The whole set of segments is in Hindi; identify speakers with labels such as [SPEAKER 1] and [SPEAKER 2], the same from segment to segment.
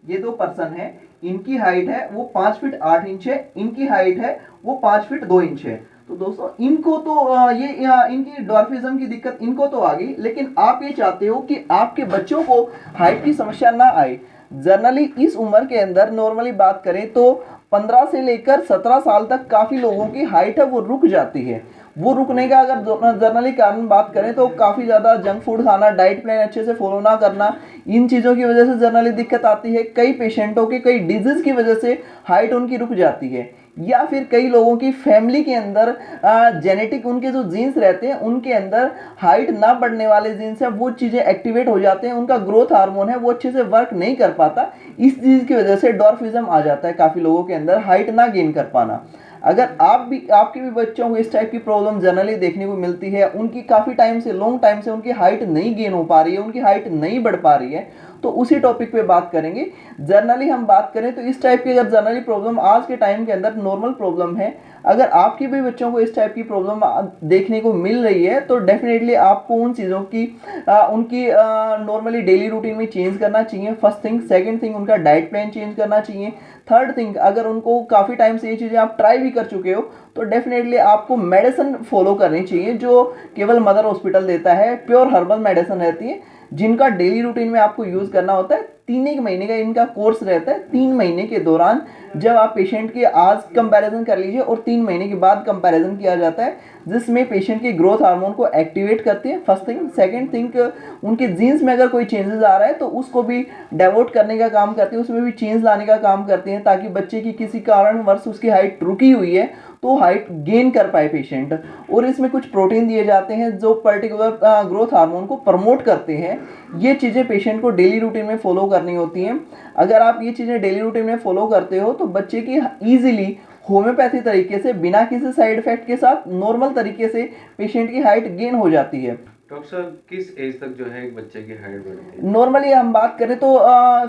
[SPEAKER 1] ये दो पर्सन है, इनकी हाइट है वो 5 फीट 8 इंच है, इनकी हाइट है वो 5 फीट 2 इंच है। तो दोस्तों इनको तो इनकी डॉर्फिज्म की दिक्कत इनको तो आ गई, लेकिन आप ये चाहते हो कि आपके बच्चों को हाइट की समस्या ना आए। जनरली इस उम्र के अंदर नॉर्मली बात करें तो 15 से लेकर 17 साल तक काफी लोगों की हाइट है वो रुक जाती है। वो रुकने का अगर जनरली कारण बात करें तो काफी ज्यादा जंक फूड खाना, डाइट प्लान अच्छे से फॉलो ना करना, इन चीजों की वजह से जनरली दिक्कत आती है। कई पेशेंटों के कई डिजीज की वजह से हाइट उनकी रुक जाती है, या फिर कई लोगों की फैमिली के अंदर जेनेटिक उनके जो जीन्स रहते हैं उनके अंदर हाइट ना बढ़ने वाले जीन्स है वो चीजें एक्टिवेट हो जाते हैं, उनका ग्रोथ हार्मोन है वो अच्छे से वर्क नहीं कर पाता, इस चीज की वजह से डॉर्फिज्म आ जाता है काफी लोगों के अंदर, हाइट ना गेन कर पाना। अगर आप भी आपके भी बच्चों को इस टाइप की प्रॉब्लम जनरली देखने को मिलती है, उनकी काफी टाइम से लॉन्ग टाइम से उनकी हाइट नहीं गेन हो पा रही है, उनकी हाइट नहीं बढ़ पा रही है, तो उसी टॉपिक पे बात करेंगे। जनरली हम बात करें तो इस टाइप की अगर जनरली प्रॉब्लम आज के टाइम के अंदर नॉर्मल प्रॉब्लम है, अगर आपके भी बच्चों को इस टाइप की प्रॉब्लम देखने को मिल रही है तो डेफिनेटली आपको उन चीज़ों की उनकी नॉर्मली डेली रूटीन में चेंज करना चाहिए, फर्स्ट थिंग। सेकंड थिंग, उनका डाइट प्लान चेंज करना चाहिए। थर्ड थिंग, अगर उनको काफ़ी टाइम से ये चीज़ें आप ट्राई भी कर चुके हो तो डेफिनेटली आपको मेडिसिन फॉलो करनी चाहिए जो केवल मदर हॉस्पिटल देता है, प्योर हर्बल मेडिसिन रहती है जिनका डेली रूटीन में आपको यूज़ करना होता है। 3 एक महीने का इनका कोर्स रहता है। 3 महीने के दौरान जब आप पेशेंट के आज कंपैरिजन कर लीजिए और 3 महीने के बाद कंपैरिजन किया जाता है, जिसमें पेशेंट के ग्रोथ हार्मोन को एक्टिवेट करती है, फर्स्ट थिंग। सेकंड थिंग, उनके जीन्स में अगर कोई चेंजेस आ रहा है तो उसको भी डेवोट करने का काम करती है, उसमें भी चेंज लाने का काम करती हैं, ताकि बच्चे की किसी कारणवश उसकी हाइट रुकी हुई है तो हाइट गेन कर पाए पेशेंट। और इसमें कुछ प्रोटीन दिए जाते हैं जो पर्टिकुलर ग्रोथ हार्मोन को प्रमोट करते हैं। ये चीज़ें पेशेंट को डेली रूटीन में फॉलो करनी होती हैं। अगर आप ये चीज़ें डेली रूटीन में फॉलो करते हो तो बच्चे की ईजिली होम्योपैथी तरीके से बिना किसी साइड इफेक्ट के साथ नॉर्मल तरीके से पेशेंट की हाइट गेन हो जाती है।
[SPEAKER 2] डॉक्टर साहब, किस एज तक जो है एक बच्चे की हाइट बढ़ती है?
[SPEAKER 1] नॉर्मली हम बात करें तो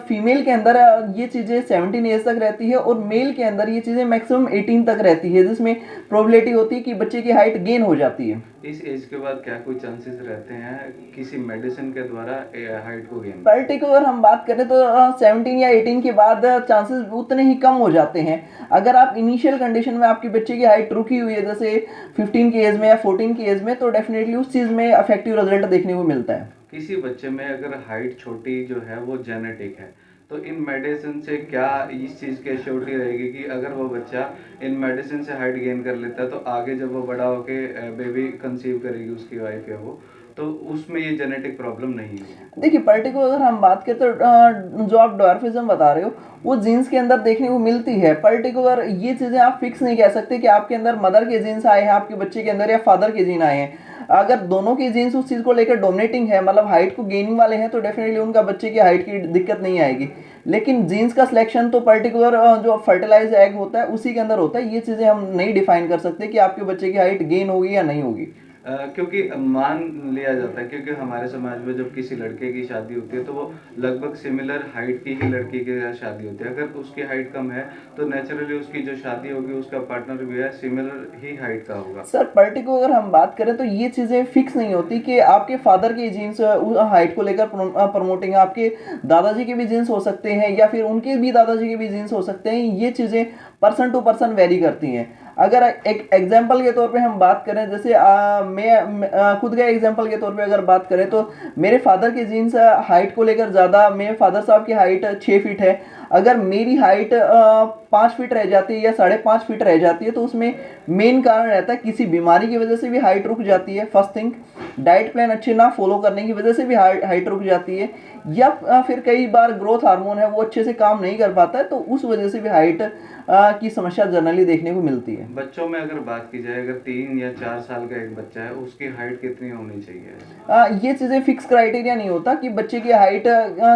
[SPEAKER 1] फीमेल के अंदर ये चीज़ें 17 एज तक रहती है और मेल के अंदर ये चीज़ें मैक्सिमम 18 तक रहती है, जिसमें प्रोबेबिलिटी होती है कि बच्चे की हाइट गेन हो जाती है।
[SPEAKER 2] इस एज के बाद क्या कोई चांसेस रहते हैं किसी मेडिसिन के द्वारा हाइट को गेन?
[SPEAKER 1] पर्टिकुलर हम बात करें तो 17 या 18 के बाद चांसेस उतने ही कम हो जाते हैं। अगर आप इनिशियल कंडीशन में आपके बच्चे की हाइट रुकी हुई है जैसे 15 की एज में या 14 की एज में, तो डेफिनेटली उस चीज़ में इफेक्टिव रिजल्ट देखने को मिलता है।
[SPEAKER 2] किसी बच्चे में अगर हाइट छोटी जो है वो जेनेटिक है, तो इन मेडिसिन से क्या इस चीज़ की एश्योरिटी रहेगी कि अगर वो बच्चा इन मेडिसिन से हाइट गेन कर लेता है तो आगे जब वो बड़ा होके बेबी कंसीव करेगी उसकी वाइफ या वो, तो उसमें ये जेनेटिक प्रॉब्लम नहीं होगी?
[SPEAKER 1] देखिए पर्टिकुलर अगर हम बात करें तो जो आप डॉर्फिज्म बता रहे हो वो जीन्स के अंदर देखने को मिलती है। पर्टिकुलर ये चीज़ें आप फिक्स नहीं कह सकते कि आपके अंदर मदर के जीन्स आए हैं आपके बच्चे के अंदर या फादर के जीन आए हैं। अगर दोनों के जीन्स उस चीज़ को लेकर डोमिनेटिंग है, मतलब हाइट को गेनिंग वाले हैं, तो डेफिनेटली उनका बच्चे की हाइट की दिक्कत नहीं आएगी। लेकिन जीन्स का सिलेक्शन तो पर्टिकुलर जो फर्टिलाइज एग होता है उसी के अंदर होता है। ये चीज़ें हम नहीं डिफाइन कर सकते कि आपके बच्चे की हाइट गेन होगी या नहीं होगी।
[SPEAKER 2] क्योंकि मान लिया जाता है, क्योंकि हमारे समाज में जब किसी लड़के की शादी होती है तो वो लगभग सिमिलर हाइट की ही लड़की के साथ शादी होती है। अगर उसकी हाइट कम है तो नेचुरली उसकी जो शादी होगी उसका पार्टनर भी है सिमिलर ही हाइट का होगा।
[SPEAKER 1] सर पर्टिकुलर हम बात करें तो ये चीज़ें फिक्स नहीं होती कि आपके फादर के जीन्स हाइट को लेकर प्रमोटिंग, आपके दादाजी के भी जीन्स हो सकते हैं या फिर उनके भी दादाजी के भी जीन्स हो सकते हैं। ये चीज़ें पर्सन टू पर्सन वेरी करती हैं। अगर एक एग्जाम्पल के तौर पे हम बात करें, जैसे खुद के एग्जाम्पल के तौर पे अगर बात करें तो मेरे फादर के जीन्स हाइट को लेकर ज़्यादा, मेरे फादर साहब की हाइट 6 फीट है। अगर मेरी हाइट 5 फीट रह जाती है या 5.5 फीट रह जाती है तो उसमें मेन कारण रहता है किसी बीमारी की वजह से भी हाइट रुक जाती है, फर्स्ट थिंग। डाइट प्लान अच्छे ना फॉलो करने की वजह से भी हाइट रुक जाती है, या फिर कई बार ग्रोथ हार्मोन है वो अच्छे से काम नहीं कर पाता है तो उस वजह से भी हाइट की समस्या जनरली देखने को मिलती है।
[SPEAKER 2] बच्चों में अगर बात की जाए, अगर 3 या 4 साल का एक बच्चा है उसकी हाइट कितनी होनी चाहिए?
[SPEAKER 1] ये चीज़ें फिक्स क्राइटेरिया नहीं होता कि बच्चे की हाइट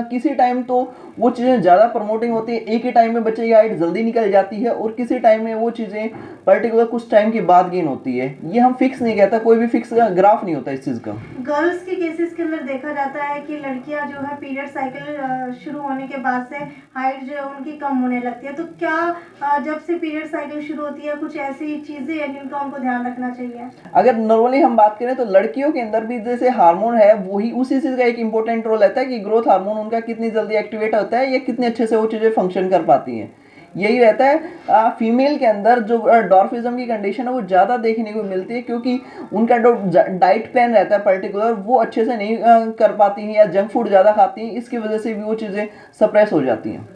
[SPEAKER 1] किसी टाइम तो वो चीज़ें ज़्यादा प्रमोटिंग होती है, एक ही टाइम में बच्चे की हाइट जल्दी निकल जाती है और किसी टाइम में वो चीज़ें पर्टिकुलर कुछ टाइम के बाद गेन होती है। ये हम फिक्स नहीं कहता, कोई भी फिक्स ग्राफ नहीं होता इस चीज़ का।
[SPEAKER 3] गर्ल्स के केसेस के अंदर देखा जाता है कि लड़कियां जो है पीरियड साइकिल शुरू होने के बाद से हाइट जो है उनकी कम होने लगती है, तो क्या जब से पीरियड साइकिल शुरू होती है कुछ ऐसी चीजें हैं जिनका उनको ध्यान रखना चाहिए?
[SPEAKER 1] अगर नॉर्मली हम बात करें तो लड़कियों के अंदर भी जैसे हार्मोन है वही उसी चीज़ का एक इंपॉर्टेंट रोल रहता है कि ग्रोथ हार्मोन उनका कितनी जल्दी एक्टिवेट होता है या कितने अच्छे से वो चीज़ें फंक्शन कर पाती हैं। यही रहता है फीमेल के अंदर जो डॉर्फिज्म की कंडीशन है वो ज़्यादा देखने को मिलती है, क्योंकि उनका जो डाइट प्लान रहता है पर्टिकुलर वो अच्छे से नहीं कर पाती हैं, या जंक फूड ज़्यादा खाती हैं, इसकी वजह से भी वो चीज़ें सप्रेस हो जाती हैं।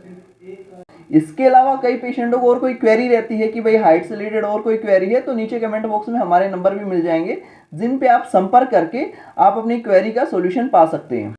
[SPEAKER 1] इसके अलावा कई पेशेंटों को और कोई क्वेरी रहती है कि भाई हाइट से रिलेटेड और कोई क्वेरी है, तो नीचे कमेंट बॉक्स में हमारे नंबर भी मिल जाएंगे जिन पे आप संपर्क करके आप अपनी क्वेरी का सॉल्यूशन पा सकते हैं।